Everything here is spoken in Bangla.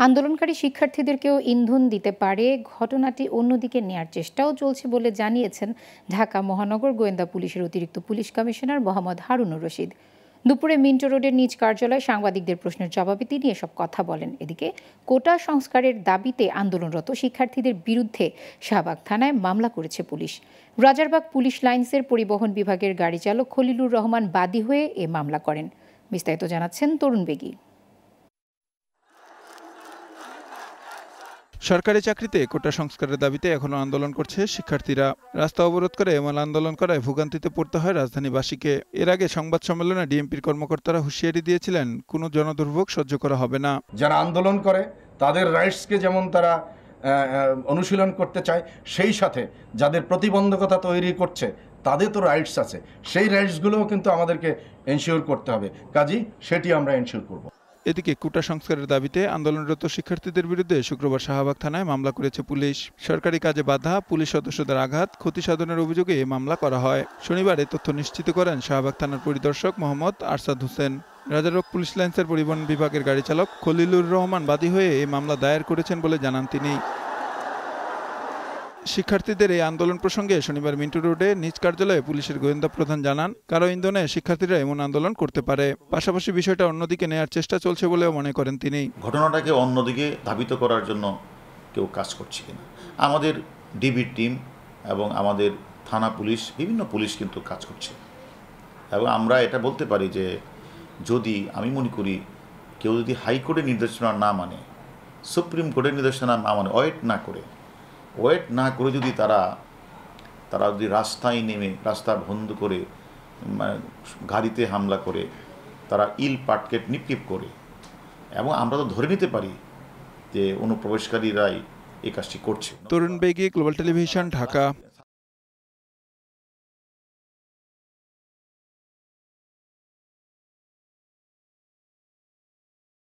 আন্দোলনকারী শিক্ষার্থীদেরকেও ইন্ধন দিতে পারে ঘটনাটি অন্যদিকে নেয়ার চেষ্টাও চলছে বলে জানিয়েছেন ঢাকা মহানগর গোয়েন্দা পুলিশের অতিরিক্ত পুলিশ কমিশনার মোহাম্মদ হারুনুর রশিদ। দুপুরে মিন্টো রোডের নিজ কার্যালয়ে সাংবাদিকদের প্রশ্নের জবাবে তিনি এসব কথা বলেন। এদিকে কোটা সংস্কারের দাবিতে আন্দোলনরত শিক্ষার্থীদের বিরুদ্ধে শাহবাগ থানায় মামলা করেছে পুলিশ। রাজারবাগ পুলিশ লাইন্সের পরিবহন বিভাগের গাড়ি চালক খলিলুর রহমান বাদী হয়ে এ মামলা করেন। বিস্তারিত জানাচ্ছেন তরুণ বেগী। সরকারি চাকরিতে কোটা সংস্কারের দাবিতে এখনো আন্দোলন করছে শিক্ষার্থীরা। রাস্তা অবরোধ করে এমন আন্দোলন করায় ভোগান্তিতে পড়তে হয় রাজধানীবাসীকে। এর আগে সংবাদ সম্মেলনে ডিএমপির কর্মকর্তারা হুঁশিয়ারি দিয়েছিলেন, কোনো জনদুর্ভোগ সহ্য করা হবে না। যারা আন্দোলন করে তাদের রাইটসকে যেমন তারা অনুশীলন করতে চায়, সেই সাথে যাদের প্রতিবন্ধকতা তৈরি করছে তাদের তো রাইটস আছে, সেই রাইটসগুলোও কিন্তু আমাদেরকে এনশিওর করতে হবে। কাজেই সেটি আমরা এনশিওর করব। এদিকে কোটা সংস্কারের দাবিতে আন্দোলনরত শিক্ষার্থীদের বিরুদ্ধে শুক্রবার শাহবাগ থানায় মামলা করেছে পুলিশ। সরকারি কাজে বাধা, পুলিশ সদস্যদের আঘাত, ক্ষতি সাধনের অভিযোগে এই মামলা করা হয়। শনিবার এ তথ্য নিশ্চিত করেন শাহবাগ থানার পরিদর্শক মোহাম্মদ আরশাদ হোসেন। রাজারবাগ পুলিশ লাইন্সের পরিবহন বিভাগের গাড়ি চালক খলিলুর রহমান বাদী হয়ে এই মামলা দায়ের করেছেন বলে জানান তিনি। শিক্ষার্থীদের এই আন্দোলন প্রসঙ্গে শনিবার মিন্টো রোডে নিজ কার্যালয়ে পুলিশের গোয়েন্দা প্রধান জানান, কারো ইন্ধনে শিক্ষার্থীরা এমন আন্দোলন করতে পারে। পাশাপাশি বিষয়টা অন্যদিকে নেয়ার চেষ্টা চলছে বলেও মনে করেন তিনি। ঘটনাটাকে অন্যদিকে ধাবিত করার জন্য কেউ কাজ করছে কিনা, আমাদের ডিবির টিম এবং আমাদের থানা পুলিশ, বিভিন্ন পুলিশ কিন্তু কাজ করছে। এবং আমরা এটা বলতে পারি যে যদি আমি মনে করি কেউ যদি হাইকোর্টের নির্দেশনা না মানে, সুপ্রিম কোর্টের নির্দেশনা না মানে, ওয়েট না করে যদি তারা যদি রাস্তায় নেমে রাস্তা বন্ধ করে গাড়িতে হামলা করে, তারা ইল পাটকেট নিক্ষেপ করে, এবং আমরা তো ধরে নিতে পারি যে অনুপ্রবেশকারীরাই এই কাজটি করছে। তরুণ বেগী, গ্লোবাল টেলিভিশন, ঢাকা।